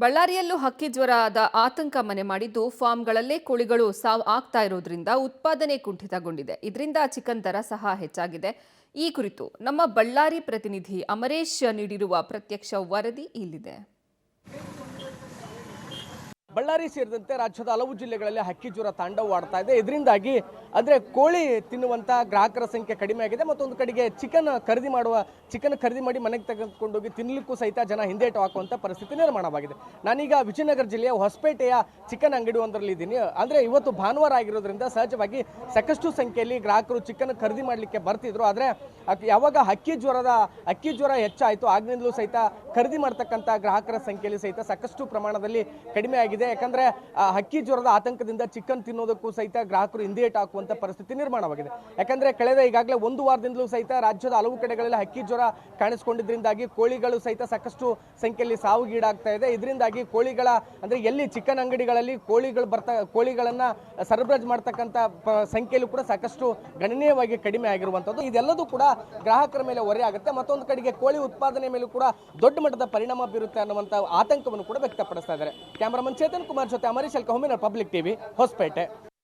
ಬಳ್ಳಾರಿಯಲ್ಲೂ ಹಕ್ಕಿ ಜ್ವರದ ಆತಂಕ ಮನೆ ಮಾಡಿದ್ದು ಫಾರ್ಮ್ಗಳಲ್ಲೇ ಕೋಳಿಗಳು ಸಾವು ಆಗ್ತಾ ಇರೋದ್ರಿಂದ ಉತ್ಪಾದನೆ ಕುಂಠಿತಗೊಂಡಿದೆ. ಇದರಿಂದ ಚಿಕನ್ ದರ ಸಹ ಹೆಚ್ಚಾಗಿದೆ. ಈ ಕುರಿತು ನಮ್ಮ ಬಳ್ಳಾರಿ ಪ್ರತಿನಿಧಿ ಅಮರೇಶ್ ನೀಡಿರುವ ಪ್ರತ್ಯಕ್ಷ ವರದಿ ಇಲ್ಲಿದೆ. ಬಳ್ಳಾರಿ ಸೇರಿದಂತೆ ರಾಜ್ಯದ ಹಲವು ಜಿಲ್ಲೆಗಳಲ್ಲಿ ಹಕ್ಕಿ ಜ್ವರ ತಾಂಡವವಾಡ್ತಾ ಇದೆ. ಇದರಿಂದಾಗಿ ಅಂದರೆ ಕೋಳಿ ತಿನ್ನುವಂಥ ಗ್ರಾಹಕರ ಸಂಖ್ಯೆ ಕಡಿಮೆ ಆಗಿದೆ. ಮತ್ತೊಂದು ಕಡೆಗೆ ಚಿಕನ್ ಖರೀದಿ ಮಾಡಿ ಮನೆಗೆ ತೆಗೆದುಕೊಂಡೋಗಿ ತಿನ್ನಲಿಕ್ಕೂ ಸಹಿತ ಜನ ಹಿಂದೇಟು ಹಾಕುವಂಥ ಪರಿಸ್ಥಿತಿ ನಿರ್ಮಾಣವಾಗಿದೆ. ನಾನೀಗ ವಿಜಯನಗರ ಜಿಲ್ಲೆಯ ಹೊಸಪೇಟೆಯ ಚಿಕನ್ ಅಂಗಡಿ ಒಂದರಲ್ಲಿ ಇದ್ದೀನಿ. ಅಂದರೆ ಇವತ್ತು ಭಾನುವಾರ ಆಗಿರೋದ್ರಿಂದ ಸಹಜವಾಗಿ ಸಾಕಷ್ಟು ಸಂಖ್ಯೆಯಲ್ಲಿ ಗ್ರಾಹಕರು ಚಿಕನ್ ಖರೀದಿ ಮಾಡಲಿಕ್ಕೆ ಬರ್ತಿದ್ರು. ಆದರೆ ಯಾವಾಗ ಹಕ್ಕಿ ಜ್ವರ ಹೆಚ್ಚಾಯಿತು ಆಗಿನಿಂದಲೂ ಸಹಿತ ಖರೀದಿ ಮಾಡ್ತಕ್ಕಂಥ ಗ್ರಾಹಕರ ಸಂಖ್ಯೆಯಲ್ಲಿ ಸಹಿತ ಸಾಕಷ್ಟು ಪ್ರಮಾಣದಲ್ಲಿ ಕಡಿಮೆ ಆಗಿದೆ. ಯಾಕಂದ್ರೆ ಹಕ್ಕಿ ಜ್ವರದ ಆತಂಕದಿಂದ ಚಿಕನ್ ತಿನ್ನೋದಕ್ಕೂ ಸಹಿತ ಗ್ರಾಹಕರು ಹಿಂದೇಟು ಹಾಕುವಂತ ಪರಿಸ್ಥಿತಿ ನಿರ್ಮಾಣವಾಗಿದೆ. ಯಾಕಂದ್ರೆ ಕಳೆದ ಈಗಾಗಲೇ ಒಂದು ವಾರದಿಂದಲೂ ಸಹಿತ ರಾಜ್ಯದ ಹಲವು ಕಡೆಗಳಲ್ಲಿ ಹಕ್ಕಿ ಜ್ವರ ಕಾಣಿಸಿಕೊಂಡಿದ್ರಿಂದಾಗಿ ಕೋಳಿಗಳು ಸಹಿತ ಸಾಕಷ್ಟು ಸಂಖ್ಯೆಯಲ್ಲಿ ಸಾವಿಗೀಡಾಗ್ತಾ ಇದೆ. ಇದರಿಂದಾಗಿ ಕೋಳಿಗಳ ಅಂದ್ರೆ ಎಲ್ಲಿ ಚಿಕನ್ ಅಂಗಡಿಗಳಲ್ಲಿ ಕೋಳಿಗಳನ್ನ ಸರಬರಾಜು ಮಾಡ್ತಕ್ಕಂಥ ಸಂಖ್ಯೆಯಲ್ಲೂ ಕೂಡ ಸಾಕಷ್ಟು ಗಣನೀಯವಾಗಿ ಕಡಿಮೆ ಆಗಿರುವಂತದ್ದು. ಇದೆಲ್ಲದೂ ಕೂಡ ಗ್ರಾಹಕರ ಮೇಲೆ ಹೊರೆ ಆಗುತ್ತೆ. ಮತ್ತೊಂದು ಕಡೆಗೆ ಕೋಳಿ ಉತ್ಪಾದನೆ ಮೇಲೂ ಕೂಡ ದೊಡ್ಡ ಮಟ್ಟದ ಪರಿಣಾಮ ಬೀರುತ್ತೆ ಅನ್ನುವಂಥ ಆತಂಕವನ್ನು ಕೂಡ ವ್ಯಕ್ತಪಡಿಸ್ತಾ ಇದ್ದಾರೆ. ಕ್ಯಾಮರಾಮನ್ ಚೇತನ್ ಕುಮಾರ್ ಜೊತೆ ಅಮರೀಶ್ ಅಲ್ಕಹೊಮಿನ ಪಬ್ಲಿಕ್ ಟಿವಿ ಹೊಸಪೇಟೆ.